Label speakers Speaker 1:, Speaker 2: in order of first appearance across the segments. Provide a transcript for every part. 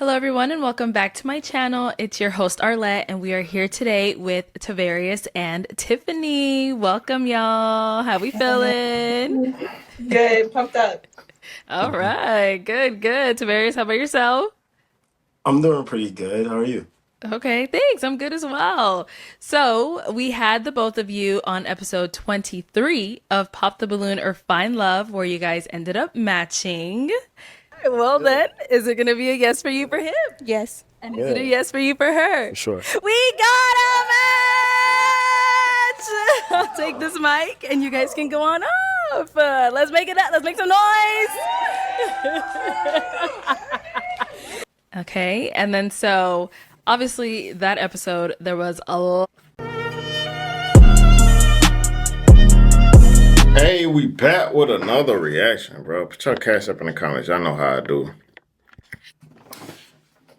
Speaker 1: Hello, everyone, and welcome back to my channel. It's your host, Arlett, and we are here today with Tavarius and Tiffani. Welcome, y'all. How we feeling?
Speaker 2: Good, pumped up.
Speaker 1: All right, good, good. Tavarius, how about yourself?
Speaker 3: I'm doing pretty good. How are you?
Speaker 1: Okay, thanks. I'm good as well. So, we had the both of you on episode 23 of Pop the Balloon or Find Love, where you guys ended up matching. Well, then, is it going to be a yes for you for him?
Speaker 2: Yes.
Speaker 1: And is it a
Speaker 3: Yeah,
Speaker 1: yes for you for her?
Speaker 3: for sure.
Speaker 1: We got a match! I'll take this mic and you guys can go on off. Let's make it up. Let's make some noise. Okay. And then so obviously that episode, there was a lot.
Speaker 4: Hey, we back with another reaction, bro. Put your cash up in the comments. Y'all know how I do.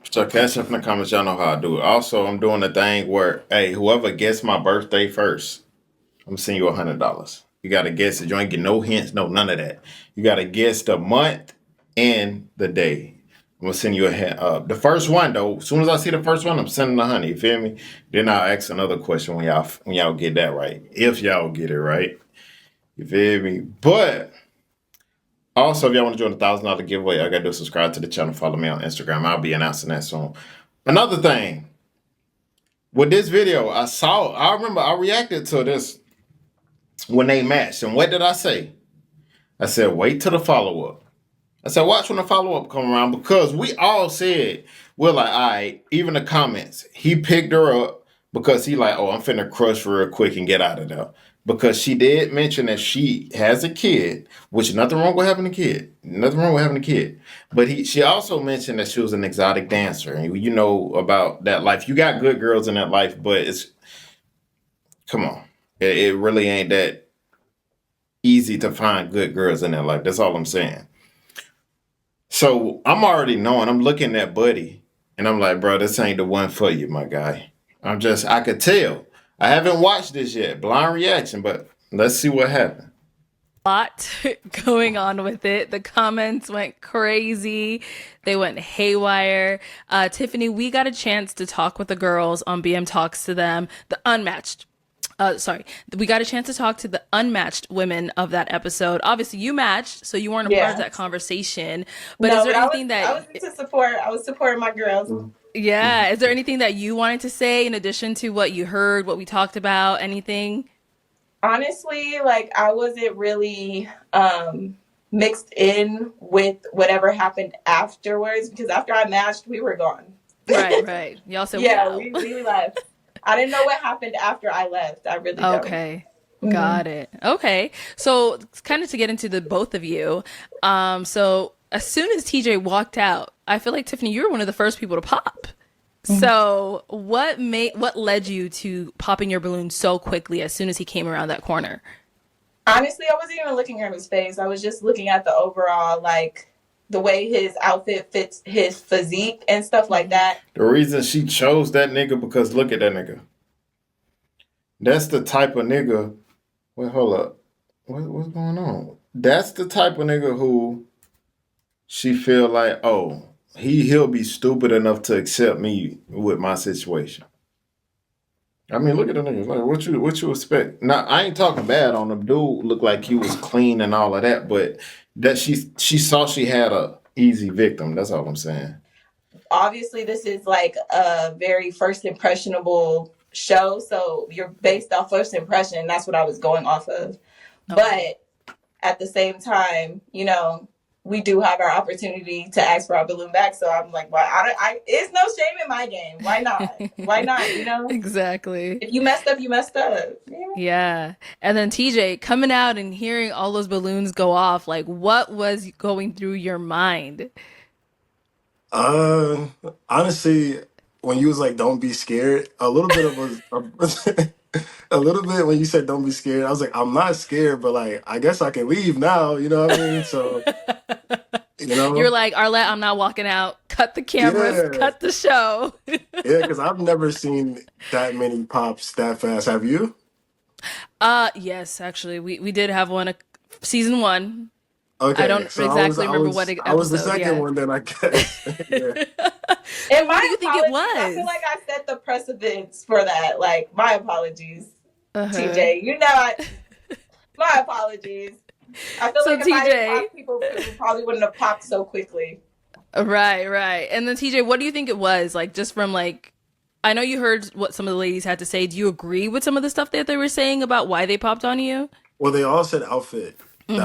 Speaker 4: Put your cash up in the comments. Y'all know how I do it. Also, I'm doing a thing where, hey, whoever gets my birthday first, I'm sending you $100. You got to guess it. You ain't get no hints, no none of that. You got to guess the month and the day. I'm gonna send you a hint. The first one though, as soon as I see the first one, I'm sending the honey. You feel me? Then I'll ask another question when y'all get that right. If y'all get it right. You feel me? But also, if y'all want to join the $1,000 giveaway, I gotta do subscribe to the channel, follow me on Instagram. I'll be announcing that soon. Another thing, with this video, I remember I reacted to this when they matched. And what did I say? I said, wait till the follow-up. I said, watch when the follow-up come around because we all said, we're like, all right, even the comments, he picked her up because he like, oh, I'm finna crush real quick and get out of there. Because she did mention that she has a kid, which nothing wrong with having a kid. Nothing wrong with having a kid. But she also mentioned that she was an exotic dancer. And you know about that life. You got good girls in that life, but come on. It really ain't that easy to find good girls in that life. That's all I'm saying. So I'm already knowing. I'm looking at Buddy, and I'm like, bro, this ain't the one for you, my guy. I could tell. I haven't watched this yet, blind reaction, but let's see what happened.
Speaker 1: Going on with it. The comments went crazy. They went haywire. Tiffani, we got a chance to talk with the girls on BM Talks to them, the Unmatched. Sorry, we got a chance to talk to the unmatched women of that episode. Obviously, you matched, so you weren't a part of
Speaker 2: Yeah.
Speaker 1: that conversation. But is
Speaker 2: No,
Speaker 1: there
Speaker 2: but
Speaker 1: anything
Speaker 2: I
Speaker 1: that,
Speaker 2: was into support. I was supporting my girls.
Speaker 1: yeah, is there anything that you wanted to say in addition to what you heard, what we talked about, anything?
Speaker 2: Honestly, like I wasn't really mixed in with whatever happened afterwards because after I matched, we were gone.
Speaker 1: Right, right. Y'all said we
Speaker 2: Yeah,
Speaker 1: out.
Speaker 2: we left. I didn't know what happened after I left. I really don't.
Speaker 1: Okay.
Speaker 2: Hmm.
Speaker 1: Got it. Okay. So kind of to get into the both of you. So as soon as TJ walked out, I feel like Tiffani, you were one of the first people to pop. So what led you to popping your balloon so quickly as soon as he came around that corner?
Speaker 2: Honestly, I wasn't even looking at his face. I was just looking at the overall, like the way his outfit fits his physique and stuff like that.
Speaker 4: The reason she chose that nigga because look at that nigga. That's the type of nigga. Wait, hold up. What's going on? That's the type of nigga who she feel like, oh, he'll be stupid enough to accept me with my situation. I mean, look at the nigga. Like, what you expect? Now, I ain't talking bad on him. Dude looked like he was clean and all of that, but that she saw she had a easy victim. That's all I'm saying.
Speaker 2: Obviously this is like a very first impressionable show, so you're based off first impression. That's what I was going off of.
Speaker 1: Okay.
Speaker 2: But at the same time, we do have our opportunity to ask for our balloon back. So I'm like, well, it's no shame in my game. Why not? Why not?
Speaker 1: Exactly.
Speaker 2: If you messed up, you messed up. Yeah.
Speaker 1: Yeah. And then TJ coming out and hearing all those balloons go off, like what was going through your mind?
Speaker 3: Uh, Honestly, when you was like, "Don't be scared," a little bit of a little bit when you said, "Don't be scared," I was like, "I'm not scared," but like, I guess I can leave now. You know what I mean? So, you
Speaker 1: You're
Speaker 3: know,
Speaker 1: like, Arlett, I'm not walking out. Cut the cameras,
Speaker 3: yeah,
Speaker 1: cut the show.
Speaker 3: yeah, because I've never seen that many pops that fast. Have you?
Speaker 1: Yes, actually, we did have one season one. I
Speaker 3: Okay,
Speaker 1: don't
Speaker 3: so
Speaker 1: exactly remember what
Speaker 3: I was the
Speaker 1: episode.
Speaker 3: second
Speaker 1: Yeah.
Speaker 3: one then, I guess. Yeah.
Speaker 2: And
Speaker 1: So what do
Speaker 2: my
Speaker 1: you think it
Speaker 2: apologies. I feel
Speaker 1: was?
Speaker 2: like I set the precedence for that. Like, my apologies,
Speaker 1: Uh-huh.
Speaker 2: TJ. My apologies. I feel
Speaker 1: So
Speaker 2: like if I didn't
Speaker 1: TJ,
Speaker 2: pop, people probably wouldn't have popped so quickly.
Speaker 1: right, right. And then TJ, what do you think it was? Like just from like I know you heard what some of the ladies had to say. Do you agree with some of the stuff that they were saying about why they popped on you?
Speaker 3: Well, they all said outfit.
Speaker 1: Mm-hmm.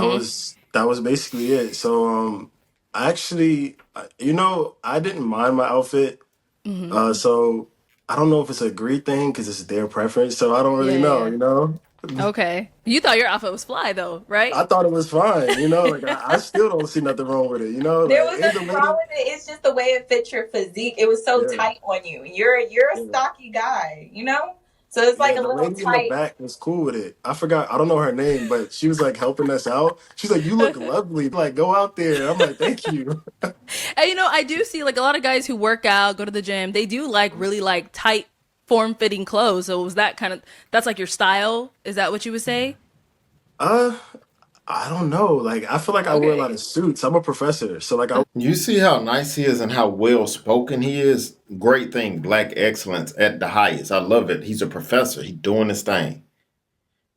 Speaker 3: That was basically it. So I actually, I didn't mind my outfit.
Speaker 1: Mm-hmm.
Speaker 3: So I don't know if it's a great thing because it's their preference. So I don't really
Speaker 1: Yeah,
Speaker 3: know.
Speaker 1: yeah. Okay. You thought your outfit was fly though, right?
Speaker 3: I thought it was fine. Like I still don't see nothing wrong with it.
Speaker 2: There
Speaker 3: Like
Speaker 2: was
Speaker 3: and the
Speaker 2: nothing wrong
Speaker 3: lady,
Speaker 2: with it. It's just the way it fits your physique. It was so
Speaker 3: yeah,
Speaker 2: tight on you. You're a
Speaker 3: yeah.
Speaker 2: stocky guy, you know? So it's like
Speaker 3: Yeah,
Speaker 2: a
Speaker 3: the
Speaker 2: little
Speaker 3: lady in the
Speaker 2: tight.
Speaker 3: back was cool with it. I forgot, I don't know her name, but she was like helping us out. She's like, "You look lovely. Like, go out there." I'm like, "Thank you."
Speaker 1: And I do see like a lot of guys who work out, go to the gym, they do like really like tight form fitting clothes. So was that kind of that's like your style? Is that what you would say?
Speaker 3: Uh, I don't know. Like, I feel like I wear a lot
Speaker 1: Okay.
Speaker 3: of suits. I'm a professor, so like I.
Speaker 4: You see how nice he is and how well spoken he is? Great thing. Black excellence at the highest. I love it. He's a professor. He doing his thing.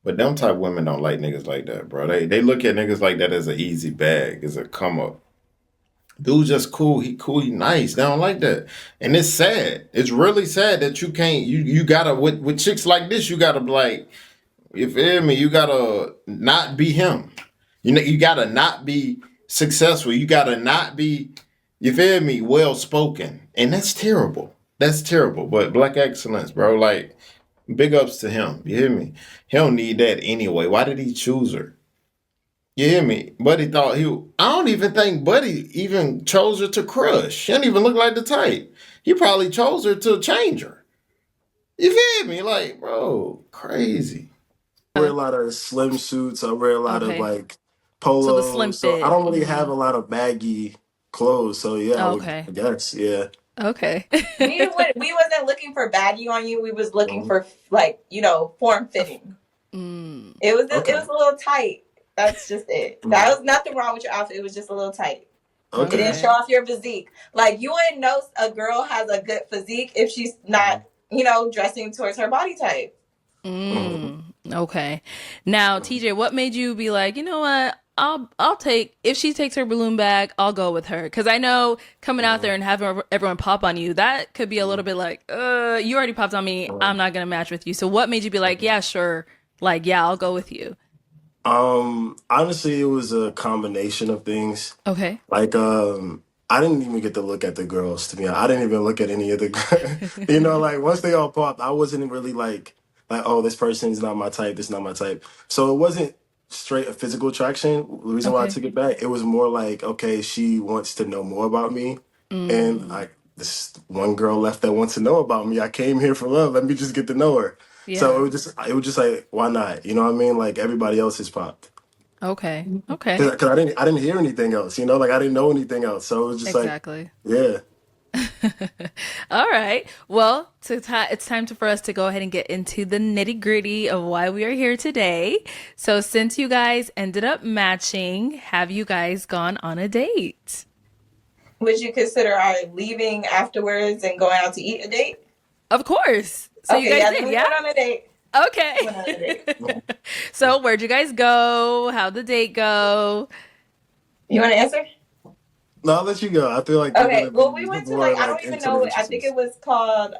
Speaker 4: But them type women don't like niggas like that, bro. They look at niggas like that as an easy bag, as a come up. Dude just cool. He cool. He nice. They don't like that. And it's sad. It's really sad that you can't. You gotta with chicks like this. You gotta be like. You feel me? You gotta not be him. You gotta not be successful. You gotta not be. You feel me? Well spoken, and that's terrible. That's terrible. But black excellence, bro. Like big ups to him. You hear me? He don't need that anyway. Why did he choose her? You hear me? Buddy thought he. I don't even think Buddy even chose her to crush. She don't even look like the type. He probably chose her to change her. You feel me? Like, bro, crazy.
Speaker 3: wear a lot of slim suits. I wear a lot of
Speaker 1: Okay.
Speaker 3: like
Speaker 1: So the slim
Speaker 3: polos. So I
Speaker 1: fit.
Speaker 3: don't really have a lot of baggy clothes. So yeah,
Speaker 1: Okay.
Speaker 3: I guess, yeah.
Speaker 1: Okay.
Speaker 2: We wasn't looking for baggy on you. We was looking for like, form fitting.
Speaker 1: Mm,
Speaker 2: It
Speaker 3: Okay.
Speaker 2: was a little tight. That's just it. That was nothing wrong with your outfit. It was just a little tight. It
Speaker 3: Okay.
Speaker 2: didn't show
Speaker 1: okay.
Speaker 2: off your physique. Like, you wouldn't know a girl has a good physique if she's not, dressing towards her body type.
Speaker 3: Mhm.
Speaker 1: Okay. Now, TJ, what made you be like, you know what? I'll take if she takes her balloon bag, I'll go with her. Cause I know coming out there and having everyone pop on you, that could be a little bit like, you already popped on me. I'm not gonna match with you. So what made you be like, yeah, sure, like yeah, I'll go with you.
Speaker 3: Honestly, it was a combination of things.
Speaker 1: Okay.
Speaker 3: Like, I didn't even get to look at the girls, to be honest. I didn't even look at any of the, like once they all popped, I wasn't really like, oh, this person's not my type. This is not my type. So it wasn't straight a physical attraction. The reason why I
Speaker 1: Okay.
Speaker 3: took it back, it was more like, okay, she wants to know more about me. And
Speaker 1: Mm,
Speaker 3: this one girl left that wants to know about me. I came here for love. Let me just get to know her. So
Speaker 1: yeah.
Speaker 3: it was just like, why not? You know what I mean? Like everybody else has popped.
Speaker 1: Okay. Okay.
Speaker 3: Cause I didn't hear anything else, like I didn't know anything else. So it was just like,
Speaker 1: Exactly.
Speaker 3: yeah.
Speaker 1: All right. Well, it's time for us to go ahead and get into the nitty gritty of why we are here today. So, since you guys ended up matching, have you guys gone on a date?
Speaker 2: Would you consider our leaving afterwards and going out to eat a date?
Speaker 1: Of course. So, you
Speaker 2: Okay,
Speaker 1: guys
Speaker 2: yeah,
Speaker 1: did,
Speaker 2: then we
Speaker 1: yeah?
Speaker 2: went on a date. We went on a
Speaker 1: Okay.
Speaker 2: date.
Speaker 1: So, where'd you guys go? How'd the date go?
Speaker 2: You want to answer?
Speaker 3: No, I'll let you go. I feel like you're
Speaker 2: Okay.
Speaker 3: gonna
Speaker 2: Well,
Speaker 3: be
Speaker 2: we went to
Speaker 3: more
Speaker 2: like, I
Speaker 3: like
Speaker 2: don't even
Speaker 3: into the
Speaker 2: know. I think
Speaker 3: intricacies.
Speaker 2: it was called.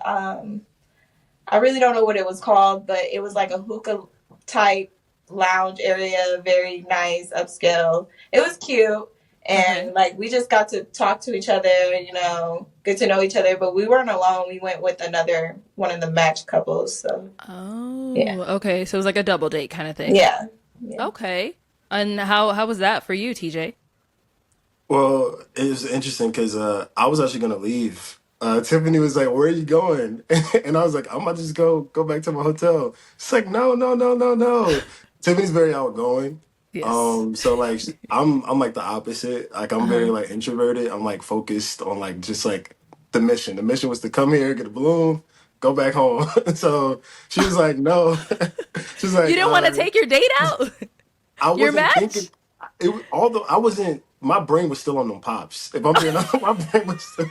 Speaker 2: I really don't know what it was called, but it was like a hookah type lounge area, very nice, upscale. It was cute.
Speaker 1: Okay.
Speaker 2: And like we just got to talk to each other, get to know each other. But we weren't alone. We went with another one of the match couples. So yeah,
Speaker 1: Oh, okay. So, it was like a double date kind of thing.
Speaker 2: yeah, yeah.
Speaker 1: Okay. And how was that for you, TJ?
Speaker 3: Well, it was interesting because I was actually gonna leave. Tiffany was like, "Where are you going?" And I was like, "I'm about to just go back to my hotel." She's like, "No, no, no, no, no." Tiffany's very outgoing.
Speaker 1: Yes.
Speaker 3: So like I'm like the opposite. Like I'm very
Speaker 1: Uh-huh.
Speaker 3: like introverted. I'm like focused on like just like the mission. The mission was to come here, get a balloon, go back home. So she was like, "No." She's
Speaker 1: You
Speaker 3: like,
Speaker 1: didn't want to take your date out?
Speaker 3: I
Speaker 1: Your
Speaker 3: wasn't thinking.
Speaker 1: match?
Speaker 3: although I wasn't, my brain was still on them pops. If I'm being honest, my brain was still,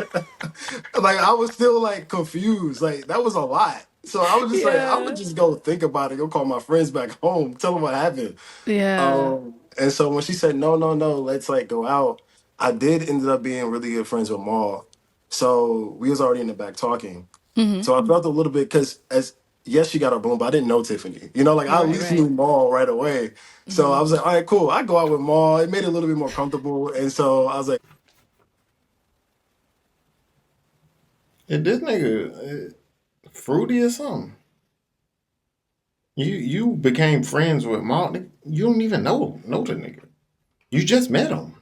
Speaker 3: like I was still like confused. Like that was a lot. So I was just like, I would
Speaker 1: Yeah.
Speaker 3: just go think about it, go call my friends back home, tell them what happened.
Speaker 1: Yeah.
Speaker 3: And so when she said no, no, no, let's like go out, I did ended up being really good friends with Maul. So we was already in the back talking.
Speaker 1: Hmm.
Speaker 3: So I felt a little bit because as yes, she got her balloon, but I didn't know Tiffany. You know, like I at
Speaker 1: Right,
Speaker 3: least
Speaker 1: right.
Speaker 3: knew Maul right away. So I
Speaker 1: Hmm.
Speaker 3: was like, all right, cool. I go out with Maul. It made it a little bit more comfortable. And so I was like,
Speaker 4: And this nigga fruity or something. You became friends with Mark. You don't even know the nigga. You just met him,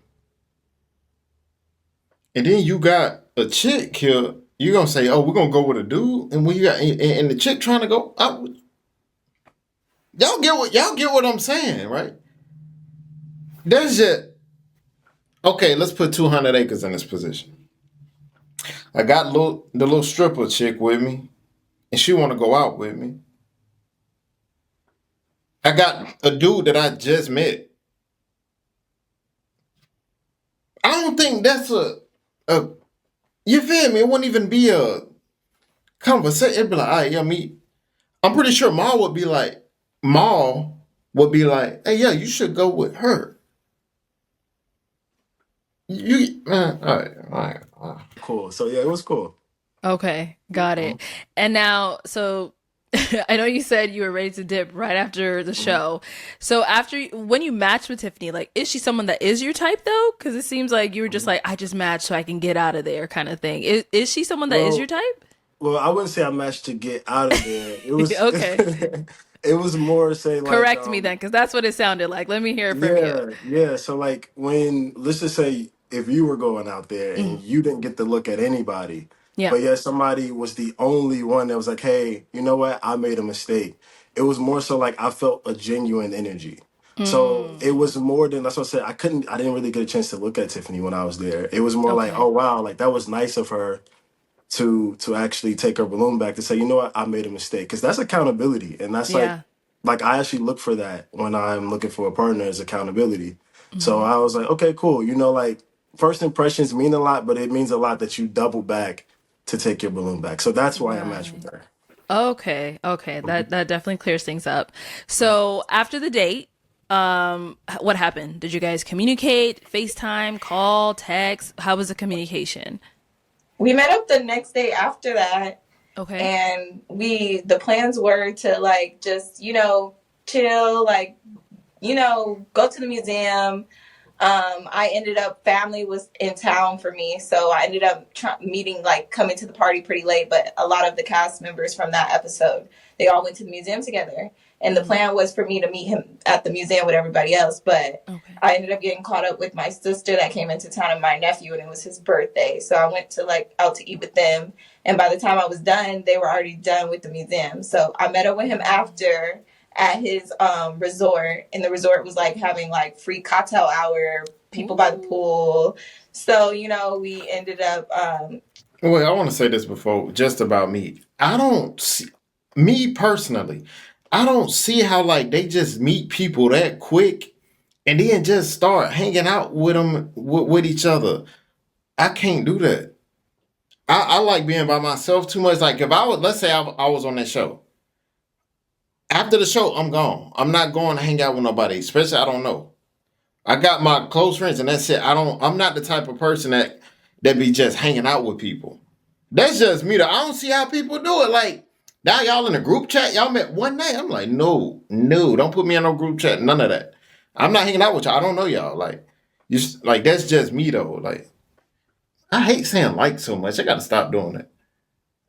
Speaker 4: and then you got a chick here. You gonna say, "Oh, we're gonna go with a dude," and when you got and the chick trying to go, y'all get what I'm saying, right? There's just okay. Let's put 200 acres in this position. I got the little stripper chick with me, and she want to go out with me. I got a dude that I just met. I don't think that's a you feel me? It wouldn't even be a conversation. It'd be like, all right, yeah, me. I'm pretty sure Maul would be like, hey, yeah, you should go with her. All right, all right, all right.
Speaker 3: cool. So yeah, it was cool.
Speaker 1: Okay, got
Speaker 3: Mhm,
Speaker 1: it. And now, so I know you said you were ready to dip right after the
Speaker 3: mhm.
Speaker 1: show. So when you matched with Tiffany, like, is she someone that is your type though? Because it seems like you were just
Speaker 3: Mhm.
Speaker 1: like, I just matched so I can get out of there, kind of thing. Is she someone that is your
Speaker 3: Well,
Speaker 1: type?
Speaker 3: well, I wouldn't say I matched to get out of there. It was,
Speaker 1: Okay,
Speaker 3: it was more say like,
Speaker 1: correct me then, because that's what it sounded like. Let me hear it from you.
Speaker 3: yeah, yeah. So like when let's just say if you were going out there
Speaker 1: Hmm.
Speaker 3: and you didn't get to look at anybody,
Speaker 1: Yeah.
Speaker 3: but yet somebody was the only one that was like, hey, you know what? I made a mistake. It was more so like I felt a genuine energy. So
Speaker 1: Mm,
Speaker 3: it was more than that's what I said. I didn't really get a chance to look at Tiffany when I was there. It was more like,
Speaker 1: okay.
Speaker 3: oh wow, like that was nice of her to actually take her balloon back to say, you know what, I made a mistake. Because that's accountability. And that's
Speaker 1: Yeah.
Speaker 3: like I actually look for that when I'm looking for a partner is accountability. So
Speaker 1: Hmm.
Speaker 3: I was like, okay, cool. You know, like first impressions mean a lot, but it means a lot that you double back to take your balloon back. So that's why I matched with
Speaker 1: Right.
Speaker 3: her.
Speaker 1: Okay, okay.
Speaker 3: Mhm.
Speaker 1: That definitely clears things up. So after the date, what happened? Did you guys communicate, FaceTime, call, text? How was the communication?
Speaker 2: We met up the next day after that,
Speaker 1: Okay.
Speaker 2: and the plans were to like just chill, like go to the museum. I ended up family was in town for me, so I ended up meeting like coming to the party pretty late. But a lot of the cast members from that episode, they all went to the museum together, and the
Speaker 1: Hmm.
Speaker 2: plan was for me to meet him at the museum with everybody else. But
Speaker 1: Okay.
Speaker 2: I ended up getting caught up with my sister that came into town and my nephew, and it was his birthday. So I went to like out to eat with them, and by the time I was done, they were already done with the museum. So I met up with him after at his resort, and the resort was like having like free cocktail hour, people by the
Speaker 1: Ooh.
Speaker 2: pool. So we ended up
Speaker 4: Wait, I want to say this before, just about me. I don't see me personally. I don't see how like they just meet people that quick and then just start hanging out with them with each other. I can't do that. I like being by myself too much. Like if I was, let's say I was on that show. After the show, I'm gone. I'm not going to hang out with nobody, especially I don't know. I got my close friends, and that's it. I'm not the type of person that be just hanging out with people. That's just me. Though. I don't see how people do it. Like now, y'all in a group chat. Y'all met one night. I'm like, no, no, don't put me in no group chat. None of that. I'm not hanging out with y'all. I don't know y'all. Like like that's just me though. Like I hate saying like so much. I got to stop doing that.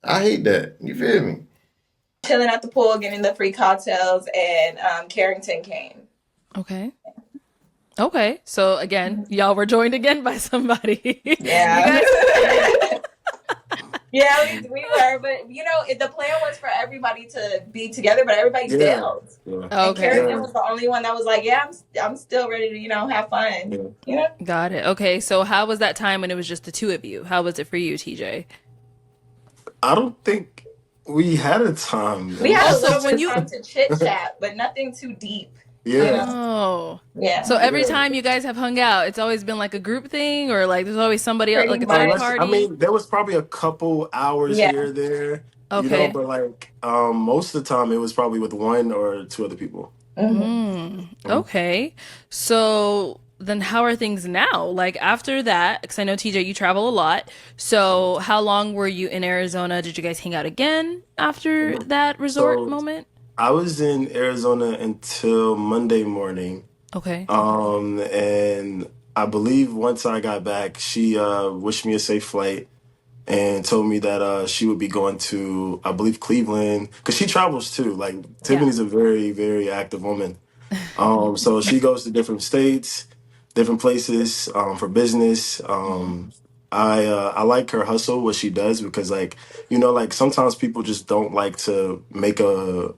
Speaker 4: I hate that. You feel me?
Speaker 2: chilling at the pool, getting the free cocktails, and Carrington came.
Speaker 1: Okay. Okay. So again, y'all were joined again by somebody. You
Speaker 2: Yeah.
Speaker 1: guys.
Speaker 2: Yeah, we were, but the plan was for everybody to be together, but everybody
Speaker 3: Yeah.
Speaker 2: bailed.
Speaker 3: Yeah.
Speaker 2: And
Speaker 1: Okay.
Speaker 2: Carrington
Speaker 3: Yeah.
Speaker 2: was the only one that was like, "Yeah, I'm still ready to have fun."
Speaker 3: Yeah.
Speaker 2: You know,
Speaker 1: Got it. Okay. So how was that time when it was just the two of you? How was it for you, TJ?
Speaker 3: I don't think we had a time.
Speaker 2: we had a
Speaker 1: Also,
Speaker 2: little bit
Speaker 1: when
Speaker 2: of
Speaker 1: you
Speaker 2: time to chit chat, but nothing too deep. You
Speaker 3: Yeah.
Speaker 2: know?
Speaker 1: Oh.
Speaker 2: Yeah,
Speaker 1: So every
Speaker 3: Yeah.
Speaker 1: time you guys have hung out, it's always been like a group thing or like there's always somebody else,
Speaker 2: pretty
Speaker 1: like a third
Speaker 2: much.
Speaker 3: Unless I
Speaker 1: party?
Speaker 3: mean, there was probably a couple hours
Speaker 2: Yeah.
Speaker 3: here or there,
Speaker 1: Okay.
Speaker 3: but like most of the time it was probably with one or two other people.
Speaker 2: Hmm.
Speaker 1: Mm,
Speaker 3: Mhm.
Speaker 1: okay. So then how are things now? Like after that, because I know TJ, you travel a lot. So how long were you in Arizona? Did you guys hang out again after
Speaker 3: Mhm.
Speaker 1: that resort
Speaker 3: So
Speaker 1: moment?
Speaker 3: I was in Arizona until Monday morning.
Speaker 1: Okay.
Speaker 3: And I believe once I got back, she wished me a safe flight and told me that she would be going to, I believe, Cleveland, because she travels too. Like
Speaker 1: Yeah.
Speaker 3: Tiffany's a very, very active woman. So she goes to different states, different places for business.
Speaker 1: Hmm.
Speaker 3: I like her hustle, what she does, because like like sometimes people just don't like to make a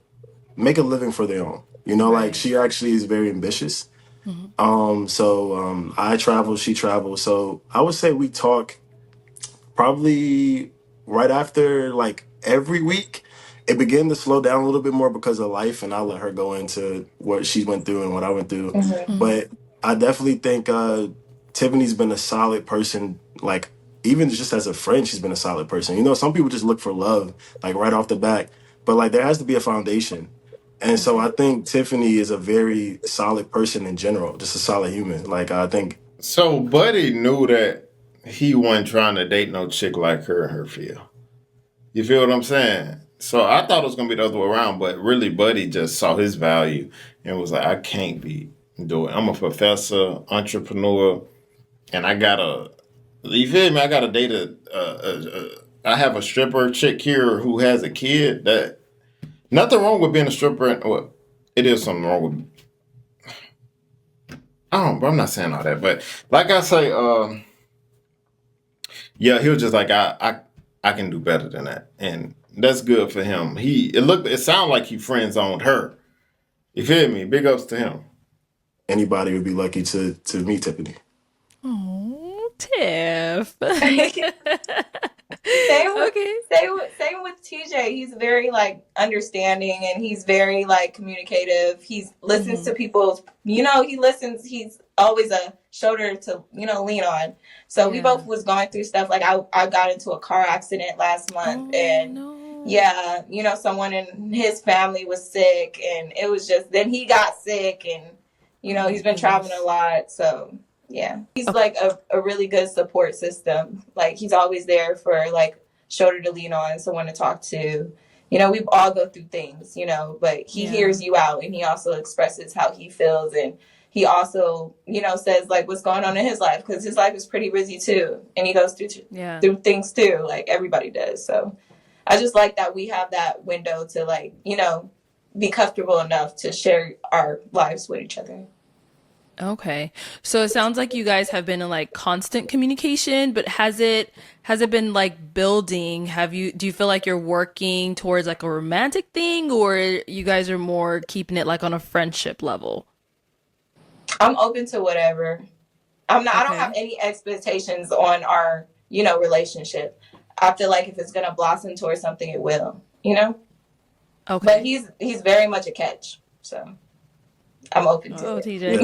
Speaker 3: living for their own. Like
Speaker 1: Right.
Speaker 3: she actually is very ambitious.
Speaker 1: Hmm.
Speaker 3: So I travel, she travels. So I would say we talk probably right after like every week. It began to slow down a little bit more because of life, and I'll let her go into what she went through and what I went through.
Speaker 2: Hmm.
Speaker 1: Hmm.
Speaker 3: But I definitely think Tiffany's been a solid person. Like even just as a friend, she's been a solid person. Some people just look for love like right off the bat, but like there has to be a foundation. And so
Speaker 1: Okay.
Speaker 3: I think Tiffany is a very solid person in general, just a solid human. Like I think
Speaker 4: So Buddy knew that he wasn't trying to date no chick like her in her field. You feel what I'm saying? So I thought it was gonna be the other way around, but really Buddy just saw his value and was like, I can't be doing. I'm a professor, entrepreneur, and I gotta. You feel me? I gotta date I have a stripper chick here who has a kid. That nothing wrong with being a stripper. Well, it is something wrong with. I don't. I'm not saying all that, but like I say, yeah, he was just like I can do better than that, and that's good for him. It sounded like he friend zoned her. You feel me? Big ups to him.
Speaker 3: anybody would be lucky to meet Tiffany.
Speaker 1: Oh, Tiff.
Speaker 2: Same with
Speaker 1: Okay.
Speaker 2: same with TJ. He's very like understanding and he's very like communicative. He listens
Speaker 1: Hmm.
Speaker 2: to people's he listens, he's always a shoulder to, lean on. So we
Speaker 1: Yeah.
Speaker 2: both was going through stuff like I got into a car accident last month
Speaker 1: Oh
Speaker 2: and
Speaker 1: no.
Speaker 2: yeah, someone in his family was sick and it was just then he got sick and
Speaker 1: Oh
Speaker 2: he's been traveling a
Speaker 1: goodness.
Speaker 2: lot. So yeah. He's
Speaker 1: Okay.
Speaker 2: like a really good support system. Like he's always there for like shoulder to lean on, someone to talk to. We all go through things, but he
Speaker 1: Yeah.
Speaker 2: hears you out and he also expresses how he feels and he also, says like what's going on in his life because his life is pretty busy too. And he goes through
Speaker 1: Yeah.
Speaker 2: through things too, like everybody does. So I just like that we have that window to like, be comfortable enough to share our lives with each other.
Speaker 1: Okay. So it sounds like you guys have been in like constant communication, but has it been like building? Do you feel like you're working towards like a romantic thing or you guys are more keeping it like on a friendship level?
Speaker 2: I'm open to whatever. I don't have
Speaker 1: Okay.
Speaker 2: any expectations on our, relationship. I feel like if it's gonna blossom towards something, it will. But
Speaker 1: Okay.
Speaker 2: he's very much a catch. So I'm open to
Speaker 1: Oh, TJ.
Speaker 3: Yeah.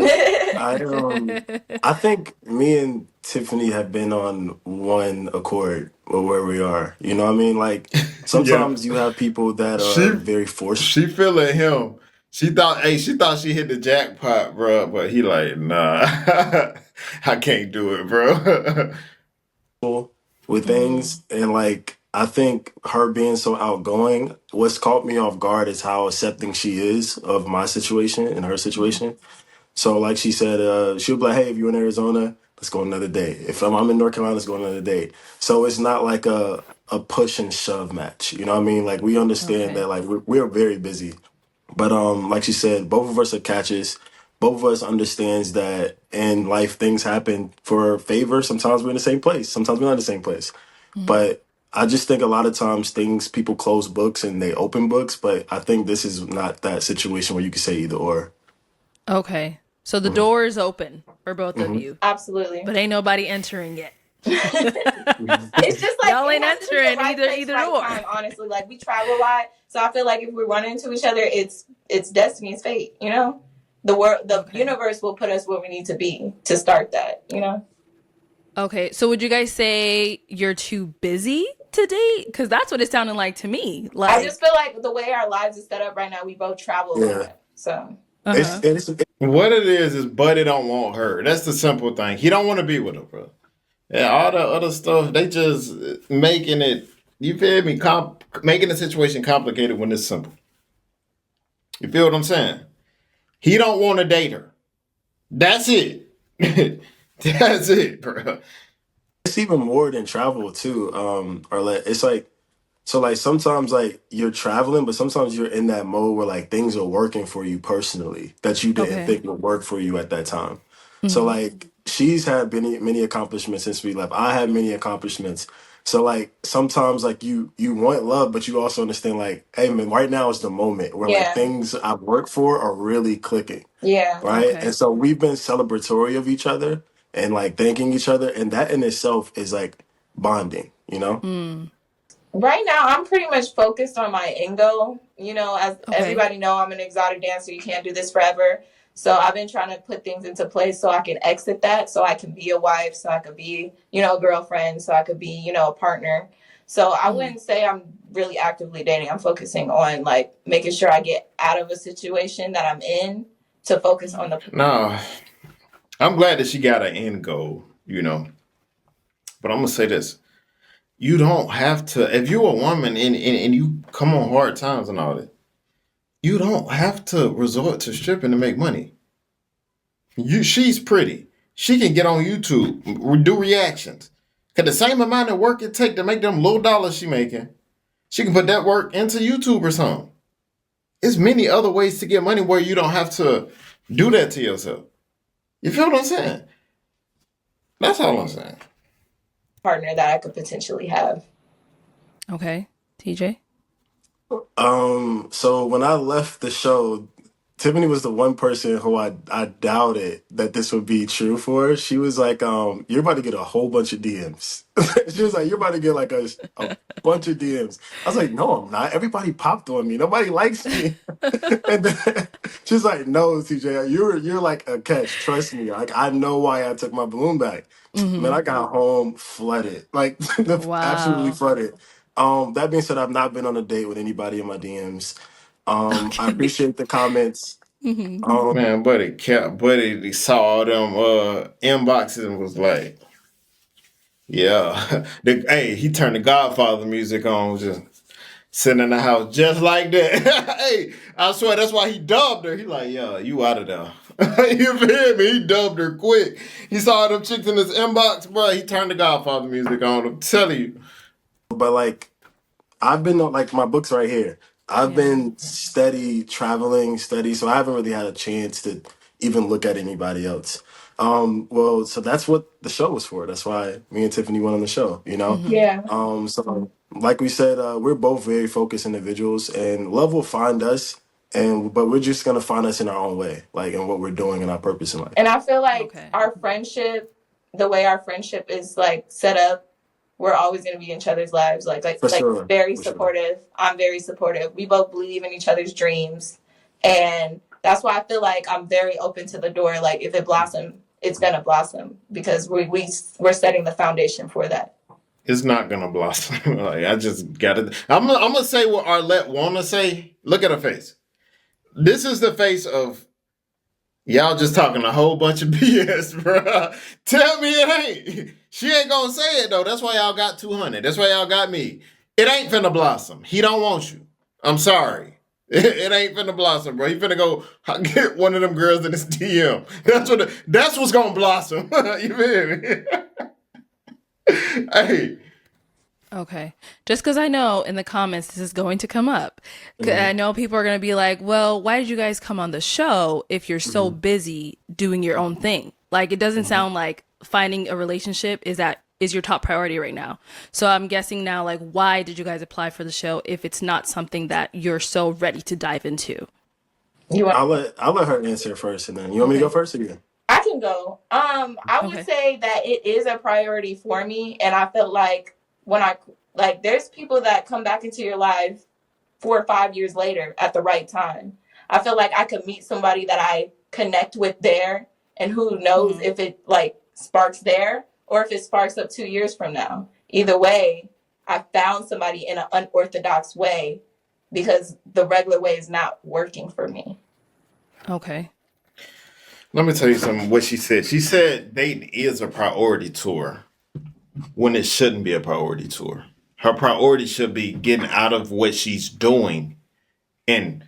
Speaker 2: it.
Speaker 3: I think me and Tiffany have been on one accord with where we are. You know what I mean? Like
Speaker 4: Yeah,
Speaker 3: sometimes you have people that are
Speaker 4: she
Speaker 3: very forceful.
Speaker 4: she feeling him. She thought she hit the jackpot, bro. But he like, nah, I can't do it, bro.
Speaker 3: With
Speaker 1: Mm,
Speaker 3: things, and like I think her being so outgoing, what's caught me off guard is how accepting she is of my situation and her
Speaker 1: mhm.
Speaker 3: situation. So like she said, she'll be like, hey, if you're in Arizona, let's go another day. If I'm in North Carolina, let's go another day. So it's not like a push and shove match. You know what I mean? Like we understand
Speaker 1: Okay.
Speaker 3: that like we're very busy. But like she said, both of us are catches. Both of us understands that in life things happen for favor. Sometimes we're in the same place. Sometimes we're not in the same place.
Speaker 1: Mhm.
Speaker 3: But I just think a lot of times people close books and they open books. But I think this is not that situation where you can say either or.
Speaker 1: Okay. So the
Speaker 3: Hmm.
Speaker 1: door is open for both of
Speaker 3: Hmm.
Speaker 1: you,
Speaker 2: Absolutely.
Speaker 1: but ain't nobody entering yet.
Speaker 2: It's just like
Speaker 1: Y'all
Speaker 2: it
Speaker 1: ain't
Speaker 2: has to be the
Speaker 1: entering
Speaker 2: right
Speaker 1: either
Speaker 2: place,
Speaker 1: either
Speaker 2: right
Speaker 1: door.
Speaker 2: time. Honestly, like we travel a lot, so I feel like if we run into each other, it's destiny, it's fate. the universe will put us where we need to be to start that, you know?
Speaker 1: Okay, so would you guys say you're too busy to date? Because that's what it sounded like to me.
Speaker 2: I just
Speaker 1: Like,
Speaker 2: feel like the way our lives is set up right now, we both travel a
Speaker 3: Yeah.
Speaker 2: lot. So
Speaker 1: uh-huh.
Speaker 4: What it is Buddy don't want her. That's the simple thing. He don't want to be with her, bro. Yeah, all the other stuff, they just making it, you feel me, making the situation complicated when it's simple. You feel what I'm saying? He don't want to date her. That's it. That's it, bro.
Speaker 3: It's even more than travel too, Arlett. It's like so like sometimes like you're traveling, but sometimes you're in that mode where like things are working for you personally that you didn't
Speaker 1: Okay.
Speaker 3: think would work for you at that time. So
Speaker 1: Mm-hmm.
Speaker 3: like she's had many accomplishments since we left. I had many accomplishments. So like sometimes like you want love, but you also understand like, hey man, right now is the moment where like
Speaker 2: yeah,
Speaker 3: things I work for are really clicking.
Speaker 2: yeah.
Speaker 3: Right?
Speaker 1: Okay.
Speaker 3: And so we've been celebratory of each other and like thanking each other, and that in itself is like bonding, you know?
Speaker 1: Mm.
Speaker 2: Right now, I'm pretty much focused on my end goal. You know, as
Speaker 1: Okay.
Speaker 2: everybody know, I'm an exotic dancer. You can't do this forever. So I've been trying to put things into place so I can exit that, so I can be a wife, so I could be, you know, a girlfriend, so I could be, you know, a partner. So I
Speaker 1: Mm.
Speaker 2: wouldn't say I'm really actively dating. I'm focusing on like making sure I get out of a situation that I'm in to focus on the.
Speaker 4: No, I'm glad that she got an end goal, you know. But I'm gonna say this. You don't have to, if you're a woman and you come on hard times and all that, you don't have to resort to stripping to make money. She's pretty. She can get on YouTube, do reactions. Cause the same amount of work it take to make them low dollars she making, she can put that work into YouTube or something. There's many other ways to get money where you don't have to do that to yourself. You feel what I'm saying? That's all I'm saying.
Speaker 2: Partner that I could potentially have.
Speaker 1: Okay. TJ?
Speaker 3: So when I left the show, Tiffany was the one person who I doubted that this would be true for. She was like, you're about to get a whole bunch of DMs. She was like, you're about to get like a bunch of DMs. I was like, no, I'm not. Everybody popped on me. Nobody likes me. And then she's like, no, TJ, you're like a catch. Trust me. Like I know why I took my balloon back. Man,
Speaker 1: Mm-hmm.
Speaker 3: I got home flooded. Like absolutely
Speaker 1: Wow.
Speaker 3: flooded. That being said, I've not been on a date with anybody in my DMs. I
Speaker 1: Okay.
Speaker 3: appreciate the comments.
Speaker 1: Mm-hmm.
Speaker 4: Man, buddy saw all them inboxes and was like, yeah. Hey, he turned the Godfather music on, just sitting in the house just like that. Hey, I swear that's why he dubbed her. He like, yeah, you out of there. You feel me? He dubbed her quick. He saw them chicks in his inbox, bro. He turned the Godfather music on. I'm telling you.
Speaker 3: But like I've been like my book's right here. I've
Speaker 1: Yeah.
Speaker 3: been steady traveling, steady, so I haven't really had a chance to even look at anybody else. Well, so that's what the show was for. That's why me and Tiffany went on the show, you know?
Speaker 1: Mm-hmm.
Speaker 2: Yeah.
Speaker 3: So like we said, we're both very focused individuals and love will find us and but we're just gonna find us in our own way, like in what we're doing and our purpose in life.
Speaker 2: And I feel like
Speaker 1: Okay.
Speaker 2: our friendship, the way our friendship is like set up, we're always going to be in each other's lives.
Speaker 3: For
Speaker 2: Like
Speaker 3: sure.
Speaker 2: very
Speaker 3: For sure.
Speaker 2: supportive. I'm very supportive. We both believe in each other's dreams, and that's why I feel like I'm very open to the door. Like if it blossom, it's gonna blossom because we're setting the foundation for that.
Speaker 4: It's not gonna blossom. Like I just gotta. I'm gonna say what Arlett wanna say. Look at her face. This is the face of y'all just talking a whole bunch of BS, bro. Tell me it ain't. She ain't gonna say it though. That's why y'all got 200. That's why y'all got me. It ain't finna blossom. He don't want you. I'm sorry. It ain't finna blossom, bro. He finna go get one of them girls in his DM. That's what's gonna blossom. You feel me? Hey.
Speaker 1: Okay. Just because I know in the comments this is going to come up. I
Speaker 3: Mhm.
Speaker 1: know people are going to be like, well, why did you guys come on the show if you're so
Speaker 3: Mhm.
Speaker 1: busy doing your own thing? Like, it doesn't
Speaker 3: Mhm.
Speaker 1: sound like finding a relationship is your top priority right now. So I'm guessing now, like, why did you guys apply for the show if it's not something that you're so ready to dive into?
Speaker 2: You want?
Speaker 3: I'll let her answer first, and then you want me to go
Speaker 1: Okay.
Speaker 3: first again?
Speaker 2: I can go. I would
Speaker 1: Okay.
Speaker 2: say that it is a priority for me, and I feel like when I like, there's people that come back into your life 4 or 5 years later at the right time. I feel like I could meet somebody that I connect with there, and who knows if it like sparks there or if it sparks up 2 years from now. Either way, I found somebody in an unorthodox way because the regular way is not working for me.
Speaker 1: Okay.
Speaker 4: Let me tell you something. What she said. She said dating is a priority to her when it shouldn't be a priority to her. Her priority should be getting out of what she's doing and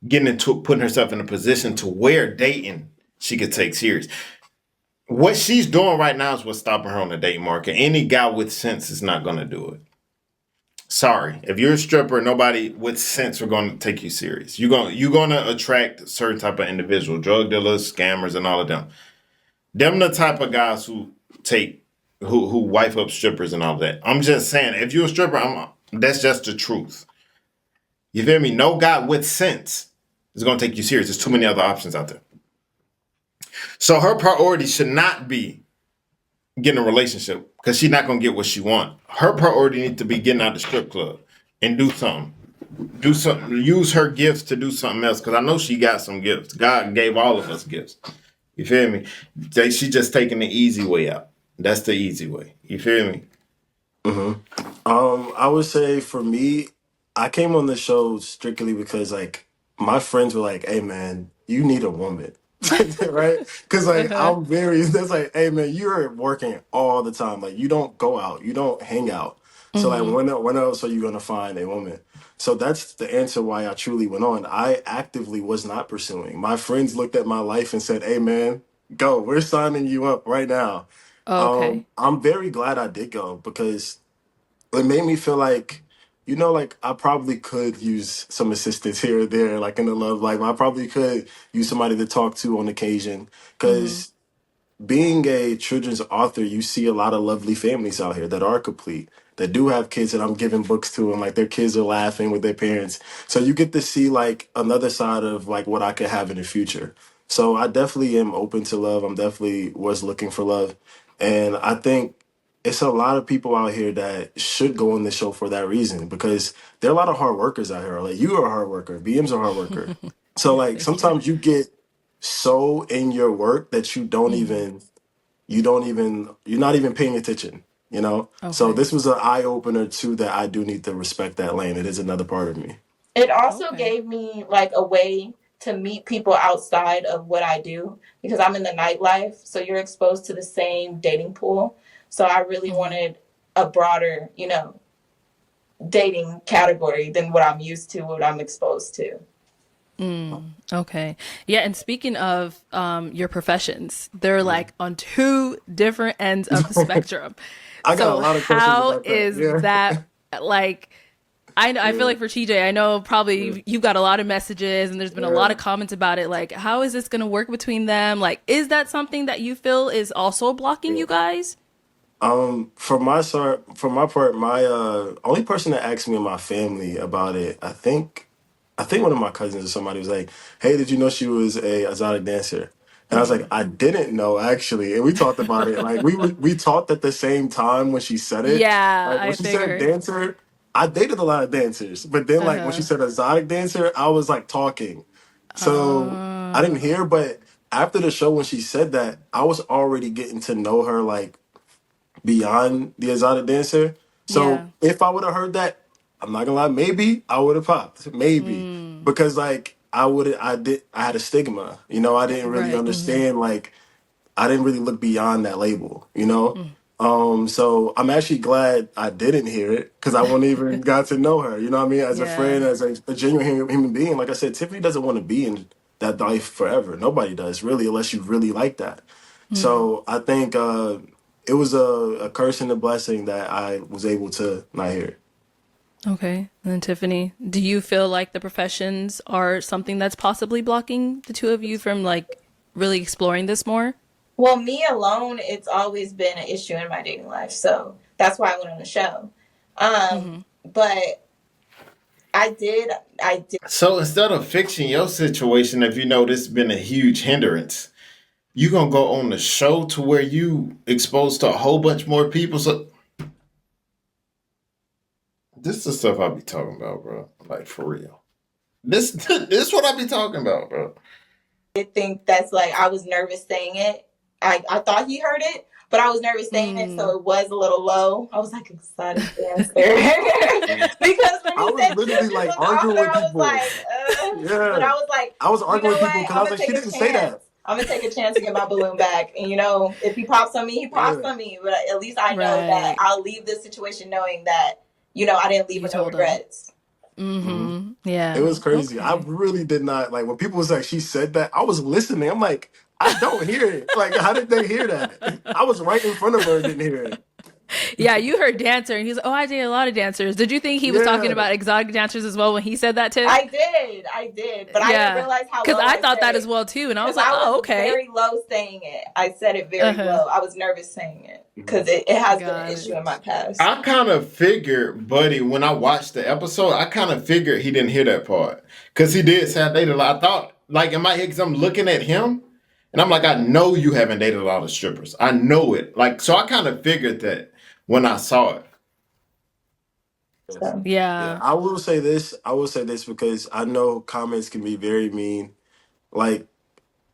Speaker 4: getting into putting herself in a position to where dating she could take serious. What she's doing right now is what's stopping her on the dating market. Any guy with sense is not going to do it. Sorry, if you're a stripper, nobody with sense are going to take you serious. You're gonna attract a certain type of individual, drug dealers, scammers, and all of them. Them the type of guys who wife up strippers and all that. I'm just saying, if you're a stripper, that's just the truth. You feel me? No guy with sense is gonna take you serious. There's too many other options out there. So her priority should not be getting a relationship because she's not gonna get what she wants. Her priority needs to be getting out of the strip club and do something. Do something. Use her gifts to do something else because I know she got some gifts. God gave all of us gifts. You feel me? She just taking the easy way out. That's the easy way. You feel me?
Speaker 3: I would say for me, I came on the show strictly because like my friends were like, "Hey man, you need a woman." Right? Because like
Speaker 1: Uh-huh.
Speaker 3: I'm very that's like, "Hey man, you're working all the time. Like you don't go out, you don't hang out. So like when else are you gonna find a woman?" So that's the answer why I truly went on. I actively was not pursuing. My friends looked at my life and said, "Hey man, go. We're signing you up right now."
Speaker 1: Okay.
Speaker 3: I'm very glad I did go because it made me feel like, like I probably could use some assistance here or there, like in the love life. I probably could use somebody to talk to on occasion. Because being a children's author, you see a lot of lovely families out here that are complete, that do have kids that I'm giving books to, and like their kids are laughing with their parents. So you get to see like another side of like what I could have in the future. So I definitely am open to love. I'm definitely was looking for love. And I think it's a lot of people out here that should go on the show for that reason because there are a lot of hard workers out here. Like you are a hard worker, BM's a hard worker. So like
Speaker 1: Thank you.
Speaker 3: sometimes you get so in your work that you're not even paying attention. So
Speaker 1: Okay.
Speaker 3: this was an eye opener too that I do need to respect that lane. It is another part of me.
Speaker 2: It also
Speaker 1: Okay.
Speaker 2: gave me like a way to meet people outside of what I do because I'm in the nightlife. So you're exposed to the same dating pool. So I really wanted a broader, dating category than what I'm used to, what I'm exposed to.
Speaker 1: Okay. Yeah, and speaking of your professions, they're like on two different ends of the spectrum.
Speaker 3: I got a
Speaker 1: So
Speaker 3: lot of questions
Speaker 1: how
Speaker 3: about that.
Speaker 1: is
Speaker 3: Yeah.
Speaker 1: that like I feel
Speaker 3: Yeah.
Speaker 1: like for TJ, I know probably
Speaker 3: Yeah.
Speaker 1: you've got a lot of messages and there's been a lot
Speaker 3: Yeah.
Speaker 1: of comments about it. Like, how is this going to work between them? Like, is that something that you feel is also blocking
Speaker 3: Yeah.
Speaker 1: you guys?
Speaker 3: For my part, my only person that asked me in my family about it, I think one of my cousins or somebody was like, "Hey, did you know she was a exotic dancer?" And I was like, "I didn't know actually." And we talked about it. Like we talked at the same time when she said it.
Speaker 1: Yeah,
Speaker 3: Like when
Speaker 1: I
Speaker 3: she said
Speaker 1: figured.
Speaker 3: dancer, I dated a lot of dancers, but then like when she
Speaker 1: Uh-huh.
Speaker 3: said exotic dancer, I was like talking. So I didn't
Speaker 1: Uh,
Speaker 3: hear, but after the show when she said that, I was already getting to know her like beyond the exotic dancer. So
Speaker 1: yeah.
Speaker 3: if I would have heard that, I'm not gonna lie, maybe I would have popped. Maybe. Because like I had a stigma. I didn't really
Speaker 1: Right.
Speaker 3: understand like I didn't really look beyond that label. So I'm actually glad I didn't hear it because I wouldn't even got to know her. You know what I mean? As a
Speaker 1: Yeah.
Speaker 3: friend, as a genuine human being. Like I said, Tiffany doesn't want to be in that life forever. Nobody does, really, unless you really like that. So I think it was a curse and a blessing that I was able to not hear it.
Speaker 1: Okay. And then Tiffany, do you feel like the professions are something that's possibly blocking the two of you from like really exploring this more?
Speaker 2: Well, me alone, it's always been an issue in my dating life. So that's why I went on the show. But I did.
Speaker 4: So instead of fixing your situation, if you know this has been a huge hindrance, you gonna go on the show to where you exposed to a whole bunch more people. So this is the stuff I be talking about, bro. Like for real. This this what I be talking about, bro.
Speaker 2: think that's like, I was nervous saying it. I thought he heard it, but I was nervous saying it, so it was a little low. I was like, exotic dancer. Because when
Speaker 3: I
Speaker 2: he
Speaker 3: was
Speaker 2: said
Speaker 3: literally
Speaker 2: Tiffany
Speaker 3: like
Speaker 2: was the
Speaker 3: arguing
Speaker 2: author,
Speaker 3: with
Speaker 2: I was
Speaker 3: people.
Speaker 2: like, but
Speaker 3: Yeah.
Speaker 2: I was like,
Speaker 3: I was
Speaker 2: you
Speaker 3: arguing
Speaker 2: know
Speaker 3: with people
Speaker 2: what?
Speaker 3: because I
Speaker 2: I'm
Speaker 3: was
Speaker 2: gonna
Speaker 3: like, she
Speaker 2: take a
Speaker 3: didn't say
Speaker 2: chance.
Speaker 3: that.
Speaker 2: I'm gonna take a chance to get my balloon back. And you know, if he pops on me, he pops
Speaker 3: Yeah.
Speaker 2: on me. But at least I know that
Speaker 1: Right.
Speaker 2: I'll leave this situation knowing that, you know, I didn't leave
Speaker 1: You
Speaker 2: with no
Speaker 1: told him.
Speaker 2: regrets.
Speaker 1: Mm-hmm.
Speaker 3: It
Speaker 1: Yeah.
Speaker 3: was crazy. I
Speaker 1: Okay.
Speaker 3: really did not like when people was like, she said that. I was listening. I'm like, I don't hear it. Like, how did they hear that? I was right in front of her and didn't hear it.
Speaker 1: Yeah, you heard dancer, and he's like, "Oh, I date a lot of dancers." Did you think he was talking
Speaker 3: Yeah.
Speaker 1: about exotic dancers as well when he said that, Tiff?
Speaker 2: I did, but I didn't
Speaker 1: Yeah,
Speaker 2: realize how
Speaker 1: because
Speaker 2: low
Speaker 1: I
Speaker 2: I
Speaker 1: thought
Speaker 2: said
Speaker 1: that as
Speaker 2: it.
Speaker 1: well too, and I was
Speaker 2: Because
Speaker 1: like,
Speaker 2: I
Speaker 1: "Oh,
Speaker 2: was
Speaker 1: okay."
Speaker 2: very low saying it. I said it
Speaker 1: Uh
Speaker 2: very
Speaker 1: huh.
Speaker 2: low. I was nervous saying it because it has been an
Speaker 1: Got
Speaker 2: issue
Speaker 1: it.
Speaker 2: in my past.
Speaker 4: I kind of figured, buddy, when I watched the episode, I kind of figured he didn't hear that part. Because he did say I dated a lot. I thought, like, in my head, because I'm looking at him, and I'm like, I know you haven't dated a lot of strippers. I know it. Like, so I kind of figured that when I saw it.
Speaker 3: Yes.
Speaker 2: So
Speaker 3: Yeah.
Speaker 1: Yeah.
Speaker 3: I will say this. I will say this because I know comments can be very mean. Like,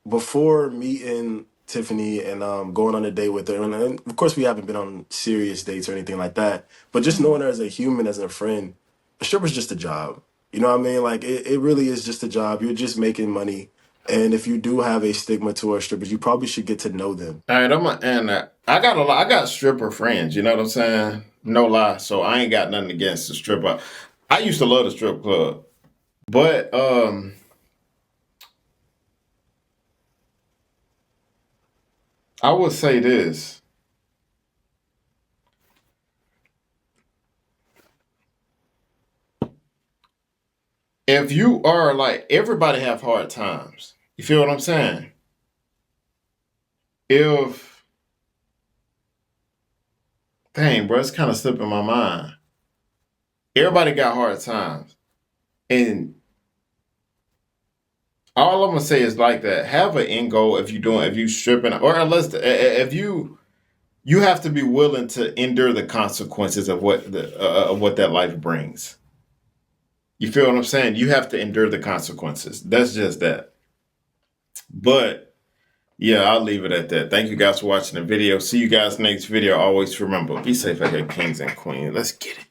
Speaker 3: before meeting Tiffany and going on a date with her, and of course we haven't been on serious dates or anything like that, but just
Speaker 1: Mhm.
Speaker 3: knowing her as a human, as a friend, a stripper's just a job. You know what I mean? Like it really is just a job. You're just making money. And if you do have a stigma towards strippers, you probably should get to know them.
Speaker 4: All right, I got a lot. I got stripper friends. You know what I'm saying? No lie. So I ain't got nothing against the stripper. I used to love the strip club, but I would say this: if you are like everybody have hard times. You feel what I'm saying? If dang, bro, it's kind of slipping my mind. Everybody got hard times, and all I'm gonna say is like that. Have an end goal if you stripping, or unless if you have to be willing to endure the consequences of what that life brings. You feel what I'm saying? You have to endure the consequences. That's just that. But yeah, I'll leave it at that. Thank you guys for watching the video. See you guys next video. Always remember, be safe out here, kings and queens. Let's get it.